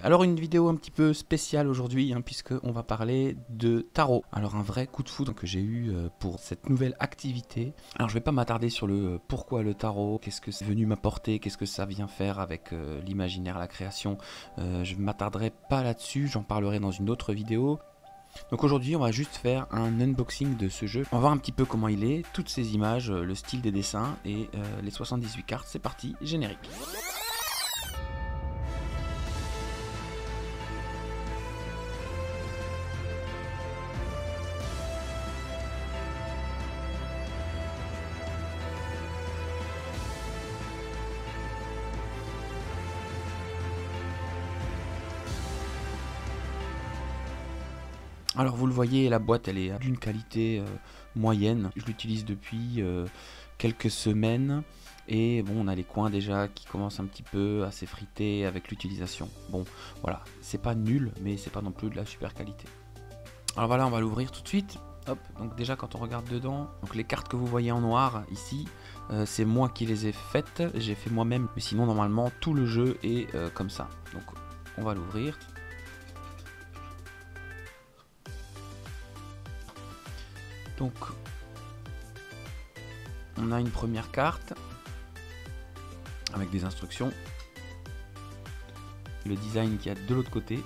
Alors une vidéo un petit peu spéciale aujourd'hui, puisque on va parler de tarot. Alors un vrai coup de foudre que j'ai eu pour cette nouvelle activité. Alors je vais pas m'attarder sur le pourquoi le tarot, qu'est-ce que c'est venu m'apporter, qu'est-ce que ça vient faire avec l'imaginaire, la création. Je ne m'attarderai pas là-dessus, j'en parlerai dans une autre vidéo. Donc aujourd'hui on va juste faire un unboxing de ce jeu. On va voir un petit peu comment il est, toutes ces images, le style des dessins et les 78 cartes. C'est parti, générique. Alors vous le voyez, la boîte elle est d'une qualité moyenne. Je l'utilise depuis quelques semaines. Et bon, on a les coins déjà qui commencent un petit peu à s'effriter avec l'utilisation. Bon, voilà, c'est pas nul, mais c'est pas non plus de la super qualité. Alors voilà, on va l'ouvrir tout de suite. Hop, donc déjà quand on regarde dedans, donc les cartes que vous voyez en noir ici, c'est moi qui les ai faites, j'ai fait moi-même. Mais sinon normalement tout le jeu est comme ça. Donc on va l'ouvrir. Donc, on a une première carte avec des instructions. Le design qu'il y a de l'autre côté,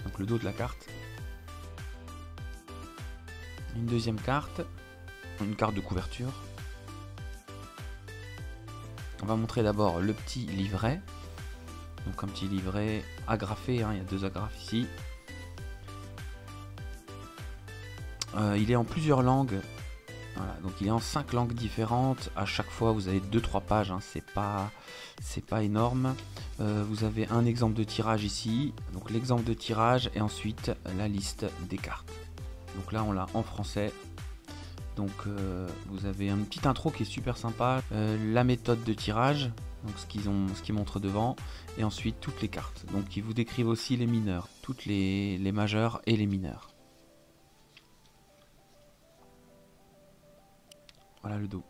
donc le dos de la carte. Une deuxième carte, une carte de couverture. On va montrer d'abord le petit livret. Donc un petit livret agrafé, il y a deux agrafes ici. Il est en plusieurs langues. Voilà, donc il est en 5 langues différentes. À chaque fois vous avez 2-3 pages, c'est pas énorme. Vous avez un exemple de tirage ici, donc l'exemple de tirage et ensuite la liste des cartes. Donc là on l'a en français. Donc vous avez une petite intro qui est super sympa, la méthode de tirage, donc ce qu'ils montrent devant, et ensuite toutes les cartes. Donc ils vous décrivent aussi les mineurs, toutes les majeurs et les mineurs. Voilà le dos.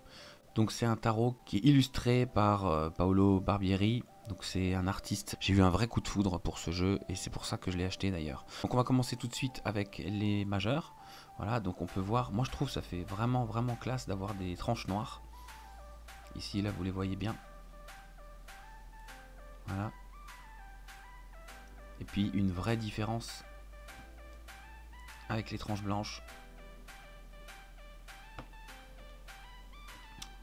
Donc c'est un tarot qui est illustré par Paolo Barbieri. Donc c'est un artiste. J'ai eu un vrai coup de foudre pour ce jeu et c'est pour ça que je l'ai acheté d'ailleurs. Donc on va commencer tout de suite avec les majeurs. Voilà, donc on peut voir. Moi je trouve ça fait vraiment classe d'avoir des tranches noires. Ici là vous les voyez bien. Voilà. Et puis une vraie différence avec les tranches blanches.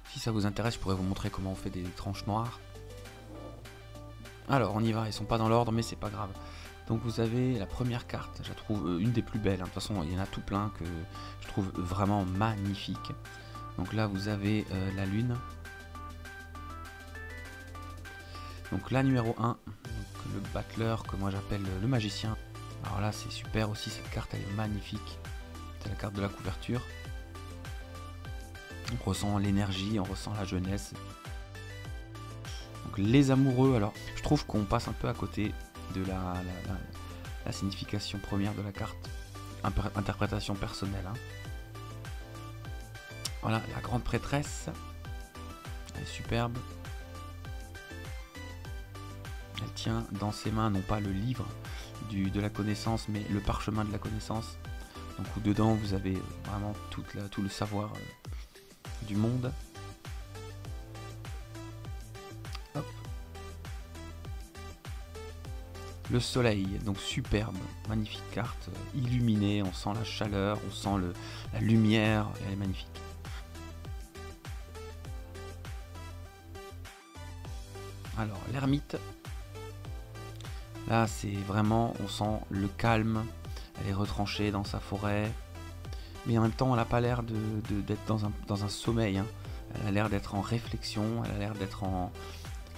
Si ça vous intéresse, je pourrais vous montrer comment on fait des tranches noires. Alors, on y va, ils sont pas dans l'ordre, mais c'est pas grave. Donc vous avez la première carte, je la trouve une des plus belles. De toute façon, il y en a tout plein que je trouve vraiment magnifique. Donc là, vous avez la lune. Donc la numéro 1, donc le battleur, que moi j'appelle le magicien. Alors là, c'est super aussi, cette carte, elle est magnifique. C'est la carte de la couverture. On ressent l'énergie, on ressent la jeunesse. Donc les amoureux, alors je trouve qu'on passe un peu à côté de la signification première de la carte. Interprétation personnelle. Voilà, la grande prêtresse. Elle est superbe. Elle tient dans ses mains non pas le livre de la connaissance, mais le parchemin de la connaissance. Donc où dedans vous avez vraiment tout le savoir du monde. Hop. Le soleil, donc superbe, magnifique carte, illuminée, on sent la chaleur, on sent la lumière, elle est magnifique. Alors l'ermite, là c'est vraiment, on sent le calme, elle est retranchée dans sa forêt. Mais en même temps, elle n'a pas l'air d'être dans un sommeil. Elle a l'air d'être en réflexion, elle a l'air d'être en...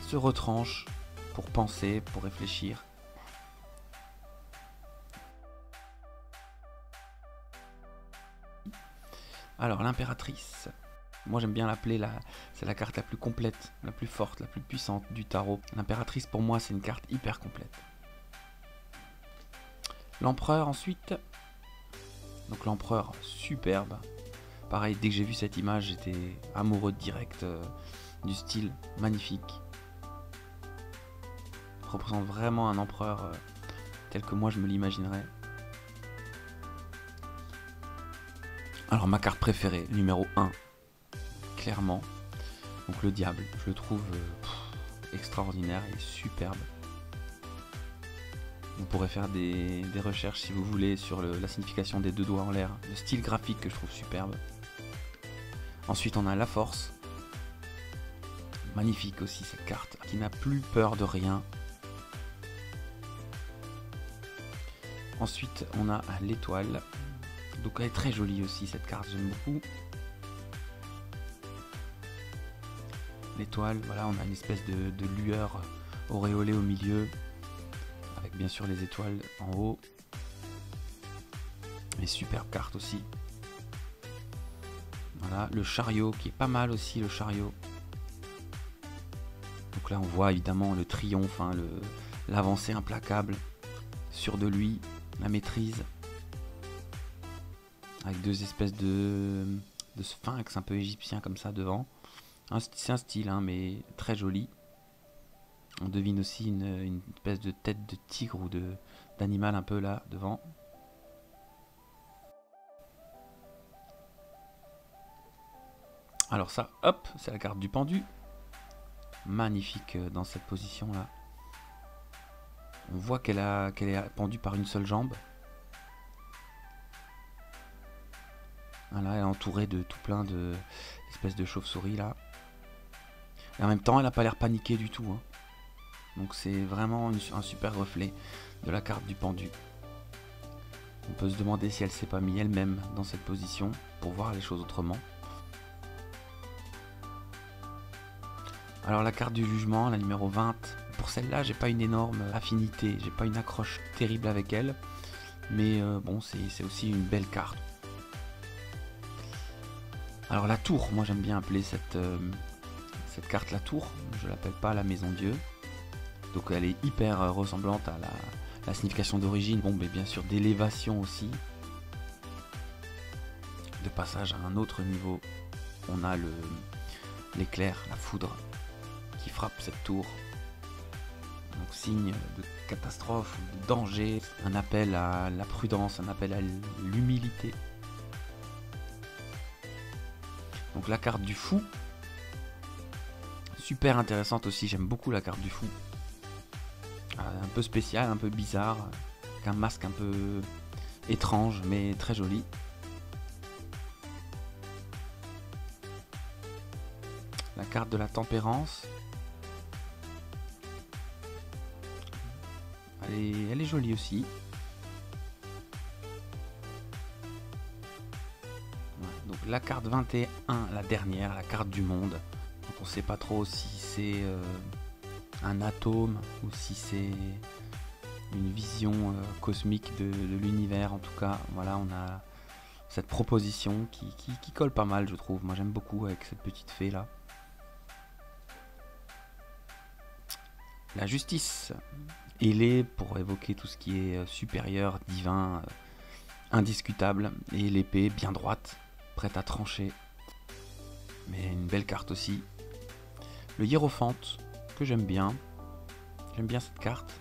se retranche pour penser, pour réfléchir. Alors, l'impératrice. Moi, j'aime bien l'appeler, c'est la carte la plus complète, la plus forte, la plus puissante du tarot. L'impératrice, pour moi, c'est une carte hyper complète. L'empereur, ensuite... Donc l'empereur, superbe. Pareil, dès que j'ai vu cette image, j'étais amoureux direct du style, magnifique. Représente vraiment un empereur tel que moi je me l'imaginerais. Alors ma carte préférée, numéro 1, clairement. Donc le diable, je le trouve extraordinaire et superbe. Vous pourrez faire des recherches si vous voulez sur la signification des deux doigts en l'air. Le style graphique que je trouve superbe. Ensuite on a la force. Magnifique aussi cette carte, qui n'a plus peur de rien. Ensuite on a l'étoile. Donc elle est très jolie aussi cette carte, j'aime beaucoup. L'étoile, voilà, on a une espèce de lueur auréolée au milieu, avec bien sûr les étoiles en haut. Les superbes cartes aussi. Voilà, le chariot qui est pas mal aussi, le chariot. Donc là on voit évidemment le triomphe, hein, l'avancée implacable, sûr de lui, la maîtrise. Avec deux espèces de sphinx un peu égyptien comme ça devant. C'est un style, hein, mais très joli. On devine aussi une espèce de tête de tigre ou d'animal un peu là devant. Alors ça, hop, c'est la carte du pendu. Magnifique dans cette position là. On voit qu'elle est pendue par une seule jambe. Voilà, elle est entourée de tout plein d'espèces de chauves-souris là. Et en même temps, elle n'a pas l'air paniquée du tout, hein. Donc c'est vraiment un super reflet de la carte du pendu. On peut se demander si elle s'est pas mis elle-même dans cette position pour voir les choses autrement. Alors la carte du jugement, la numéro 20, pour celle-là, j'ai pas une énorme affinité, j'ai pas une accroche terrible avec elle. Mais bon, c'est aussi une belle carte. Alors la tour, moi j'aime bien appeler cette carte la tour, je l'appelle pas la maison Dieu. Donc elle est hyper ressemblante à la signification d'origine, bon mais bien sûr d'élévation aussi. De passage à un autre niveau, on a l'éclair, la foudre qui frappe cette tour. Donc signe de catastrophe, de danger, un appel à la prudence, un appel à l'humilité. Donc la carte du fou, super intéressante aussi, j'aime beaucoup la carte du fou. Un peu spécial, un peu bizarre, avec un masque un peu étrange mais très joli. La carte de la tempérance. Elle est jolie aussi. Voilà, donc la carte 21, la dernière, la carte du monde. Donc on ne sait pas trop si c'est un atome ou si c'est une vision cosmique de l'univers. En tout cas, voilà, on a cette proposition qui colle pas mal, je trouve. Moi j'aime beaucoup avec cette petite fée là. La justice. Il est pour évoquer tout ce qui est supérieur, divin, indiscutable. Et l'épée bien droite, prête à trancher. Mais une belle carte aussi. Le hiérophante, que j'aime bien. J'aime bien cette carte.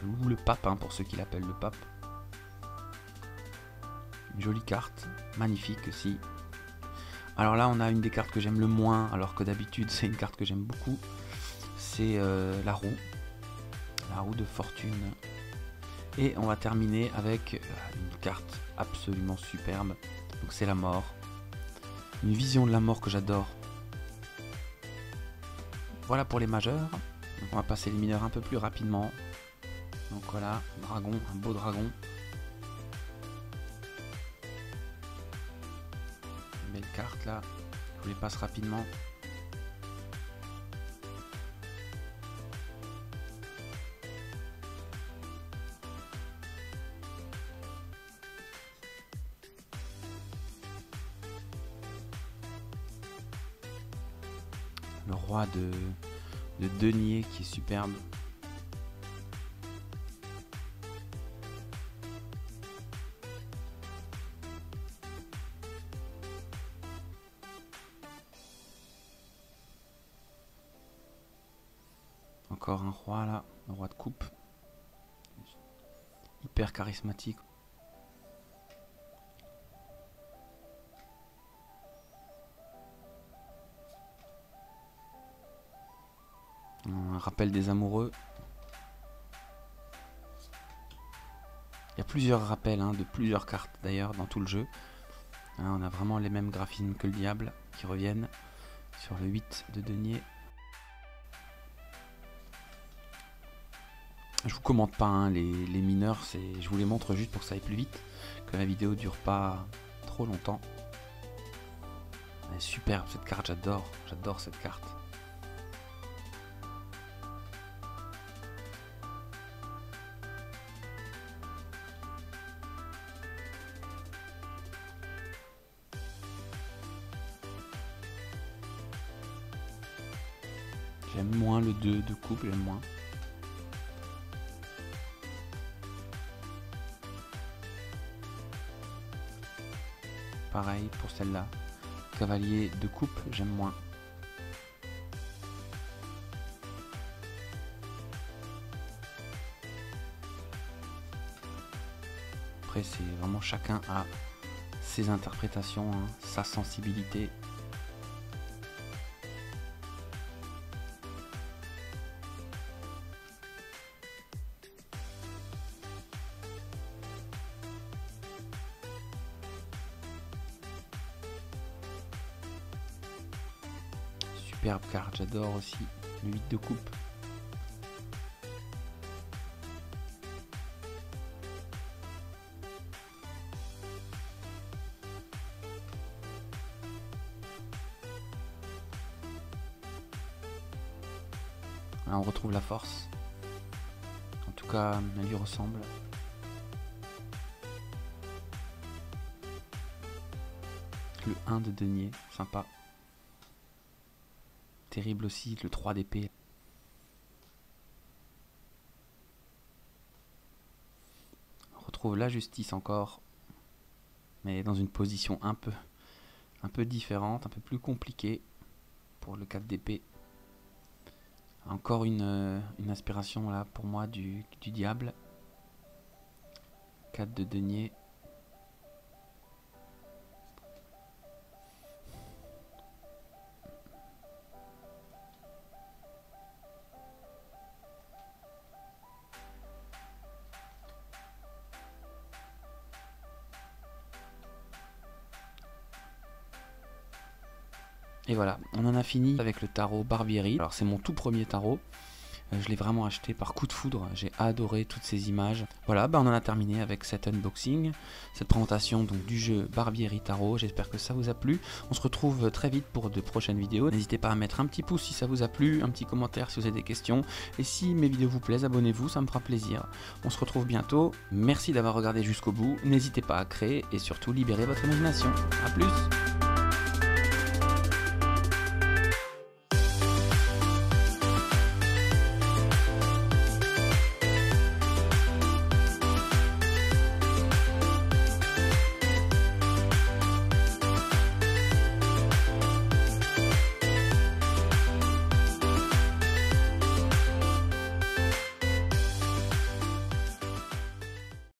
Ou le pape, hein, pour ceux qui l'appellent le pape. Une jolie carte, magnifique aussi. Alors là, on a une des cartes que j'aime le moins, alors que d'habitude, c'est une carte que j'aime beaucoup. C'est la roue. La roue de fortune. Et on va terminer avec une carte absolument superbe. Donc c'est la mort. Une vision de la mort que j'adore. Voilà pour les majeurs. Donc on va passer les mineurs un peu plus rapidement. Donc voilà, dragon, un beau dragon. Une belle carte là. Je vous les passe rapidement. Le roi de denier qui est superbe. Encore un roi là, le roi de coupe. hyper charismatique. Un rappel des amoureux. Il y a plusieurs rappels de plusieurs cartes d'ailleurs dans tout le jeu. On a vraiment les mêmes graphismes que le diable qui reviennent sur le 8 de denier. Je vous commente pas les mineurs, je vous les montre juste pour que ça aille plus vite, que la vidéo dure pas trop longtemps. Elle est superbe cette carte, j'adore cette carte. J'aime moins le 2 de coupe, j'aime moins. Pareil pour celle-là. Cavalier de coupe, j'aime moins. Après, c'est vraiment chacun a ses interprétations, sa sensibilité. Superbe carte, j'adore aussi le 8 de coupe. Là, on retrouve la force. En tout cas, elle lui ressemble. Le 1 de denier, sympa. Terrible aussi, le 3 d'épée. On retrouve la justice encore, mais dans une position un peu différente, un peu plus compliquée pour le 4 d'épée. Encore une inspiration là pour moi du diable. 4 de denier. Et voilà, on en a fini avec le tarot Barbieri. Alors c'est mon tout premier tarot. Je l'ai vraiment acheté par coup de foudre. J'ai adoré toutes ces images. Voilà, on en a terminé avec cet unboxing, cette présentation donc du jeu Barbieri Tarot. J'espère que ça vous a plu. On se retrouve très vite pour de prochaines vidéos. N'hésitez pas à mettre un petit pouce si ça vous a plu, un petit commentaire si vous avez des questions. Et si mes vidéos vous plaisent, abonnez-vous, ça me fera plaisir. On se retrouve bientôt. Merci d'avoir regardé jusqu'au bout. N'hésitez pas à créer et surtout libérer votre imagination. A plus!